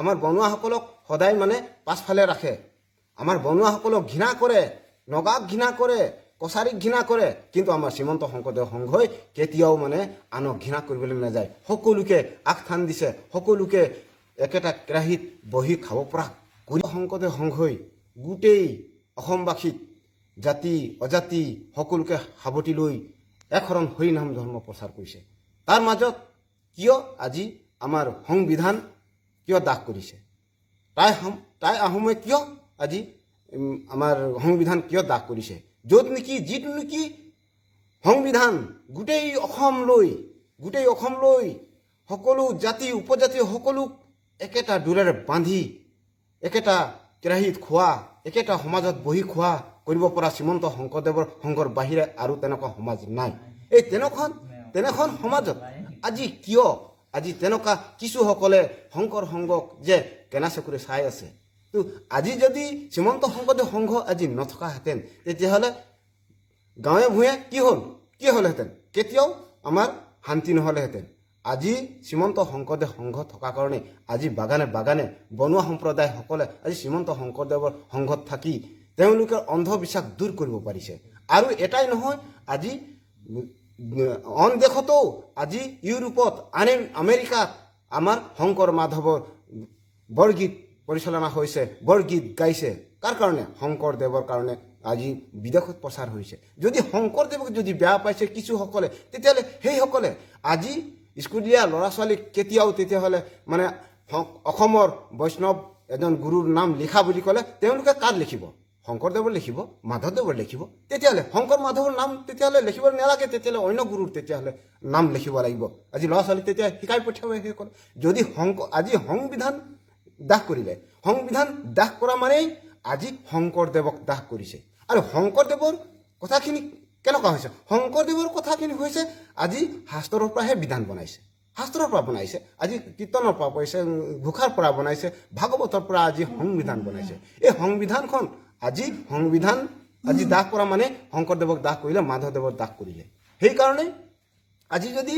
আমাৰ বনুৱাসকলক সদায় মানে পাছফালে ৰাখে। আমাৰ বনুৱাসকলক ঘৃণা কৰে, নগাক ঘৃণা কৰে, কছাৰীক ঘৃণা কৰে, কিন্তু আমাৰ শ্ৰীমন্ত শংকৰদেৱ সংঘই কেতিয়াও মানে আনক ঘৃণা কৰিবলৈ নাযায়। সকলোকে আগস্থান দিছে, সকলোকে একেটা কেৰাহীত বহি খাব পৰা কৰি শংকৰদেৱ সংঘই গোটেই অসমবাসীক জাতি অজাতি সকলোকে সাৱটি লৈ একশৰণ হৰিনাম ধৰ্ম প্ৰচাৰ কৰিছে। তাৰ মাজত কিয় আজি আমাৰ সংবিধান কিয় দাহ কৰিছে? তাই আহোমে কিয় আজি আমাৰ সংবিধান কিয় দাহ কৰিছে? যিটো নেকি সংবিধান গোটেই অসম লৈ সকলো জাতি উপজাতি সকলোক একেটা ডোলেৰে বান্ধি একেটা কেৰাহীত খোৱা, একেটা সমাজত বহি খোৱা কৰিব পৰা শ্ৰীমন্ত শংকৰদেৱৰ সংঘৰ বাহিৰে আৰু তেনেকুৱা সমাজ নাই। এই তেনেখন সমাজত আজি কিয় আজি তেনেকুৱা কিছুসকলে শংকৰ সংঘক যে কেনা চকুৰে চাই আছে? তো আজি যদি শ্ৰীমন্ত শংকৰদেৱ সংঘ আজি নথকাহেঁতেন তেতিয়াহ'লে গাঁৱে ভূঞে কি হ'লহেঁতেন? কেতিয়াও আমাৰ শান্তি নহ'লেহেঁতেন। আজি শ্ৰীমন্ত শংকৰদেৱ সংঘ থকা কাৰণে আজি বাগানে বনুৱা সম্প্ৰদায়সকলে আজি শ্ৰীমন্ত শংকৰদেৱৰ সংঘত থাকি তেওঁলোকে অন্ধবিশ্বাস দূৰ কৰিব পাৰিছে। আৰু এটাই নহয়, আজি অন দেশতো আজি ইউৰোপত আমেৰিকাত আমাৰ শংকৰ মাধৱৰ বৰগীত পৰিচালনা হৈছে, বৰগীত গাইছে। কাৰ কাৰণে? শংকৰদেৱৰ কাৰণে আজি বিদেশত প্ৰচাৰ হৈছে। যদি শংকৰদেৱক যদি বেয়া পাইছে কিছুসকলে, তেতিয়াহ'লে সেইসকলে আজি স্কুলীয়া ল'ৰা ছোৱালীক কেতিয়াও তেতিয়াহ'লে মানে অসমৰ বৈষ্ণৱ এজন গুৰুৰ নাম লিখা বুলি ক'লে তেওঁলোকে কাৰ লিখিব? শংকৰদেৱৰ লিখিব, মাধৱদেৱৰ লিখিব। তেতিয়াহ'লে শংকৰ মাধৱৰ নাম তেতিয়াহ'লে লিখিব নালাগে, তেতিয়াহ'লে অন্য গুৰুৰ তেতিয়াহ'লে নাম লিখিব লাগিব। আজি ল'ৰা ছোৱালী তেতিয়া শিকাই পঠিয়াব সেইসকলে। যদি আজি সংবিধান দাহ কৰিলে, সংবিধান দাহ কৰা মানেই আজি শংকৰদেৱক দাহ কৰিছে। আৰু শংকৰদেৱৰ কথাখিনি কেনেকুৱা হৈছে? শংকৰদেৱৰ কথাখিনি হৈছে আজি শাস্ত্ৰৰ পৰাহে বিধান বনাইছে, শাস্ত্ৰৰ পৰা বনাইছে, আজি কীৰ্তনৰ পৰা বনাইছে, ঘোষাৰ পৰা বনাইছে, ভাগৱতৰ পৰা আজি সংবিধান বনাইছে। এই সংবিধানখন আজি দাহ কৰা মানে শংকৰদেৱক দাহ কৰিলে, মাধৱদেৱক দাহ কৰিলে। সেইকাৰণে আজি যদি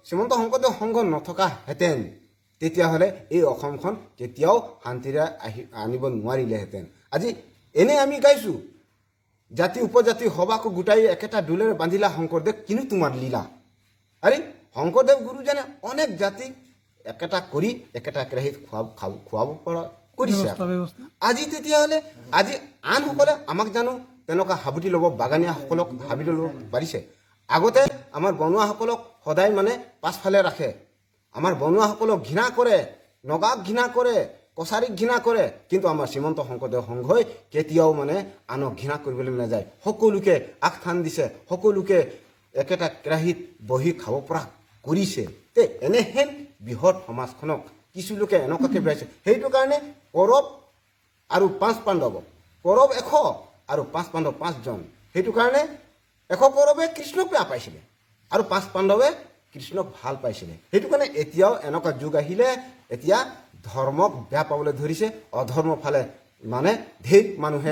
শ্ৰীমন্ত শংকৰদেৱ সংঘ নথকাহেঁতেন তেতিয়াহ'লে এই অসমখন কেতিয়াও শান্তিৰে আনিব নোৱাৰিলেহেঁতেন। আজি এনে আমি গাইছোঁ, জাতি উপজাতি সবাকো গোটাই একেটা ডোলেৰে বান্ধিলা শংকৰদেৱ কিনো তোমাৰ লীলা। আৰে শংকৰদেৱ গুৰুজনে অনেক জাতিক একেটা কৰি একেটা কেৰাহীত খুৱাব পৰা কৰিছে। আজি তেতিয়াহ'লে আজি আনসকলে আমাক জানো তেনেকুৱা সাৱটি ল'ব, বাগানীয়াসকলক সাৱটি ল'ব পাৰিছে? আগতে আমাৰ বনুৱাসকলক সদায় মানে পাছফালে ৰাখে। আমাৰ বনুৱাসকলক ঘৃণা কৰে, নগাক ঘৃণা কৰে, কছাৰীক ঘৃণা কৰে, কিন্তু আমাৰ শ্ৰীমন্ত শংকৰদেৱ সংঘই কেতিয়াও মানে আনক ঘৃণা কৰিবলৈ নাযায়। সকলোকে আগস্থান দিছে, সকলোকে একেটা কেৰাহীত বহি খাব পৰা কৰিছে। এনেহেন বৃহৎ সমাজখনক কিছু লোকে এনেকুৱাকৈ বেয়াইছে। সেইটো কাৰণে কৌৰৱ আৰু 5 পাণ্ডৱ, কৌৰৱ 100 আৰু 5 পাণ্ডৱ 5 জন। সেইটো কাৰণে 100 কৌৰৱে কৃষ্ণক বেয়া পাইছিলে আৰু 5 পাণ্ডৱে কৃষ্ণক ভাল পাইছিলে। সেইটো কাৰণে এতিয়াও এনেকুৱা যুগ আহিলে এতিয়া ধৰ্মক বেয়া পাবলৈ ধৰিছে, অধৰ্মৰ ফালে মানে ধেৰ মানুহে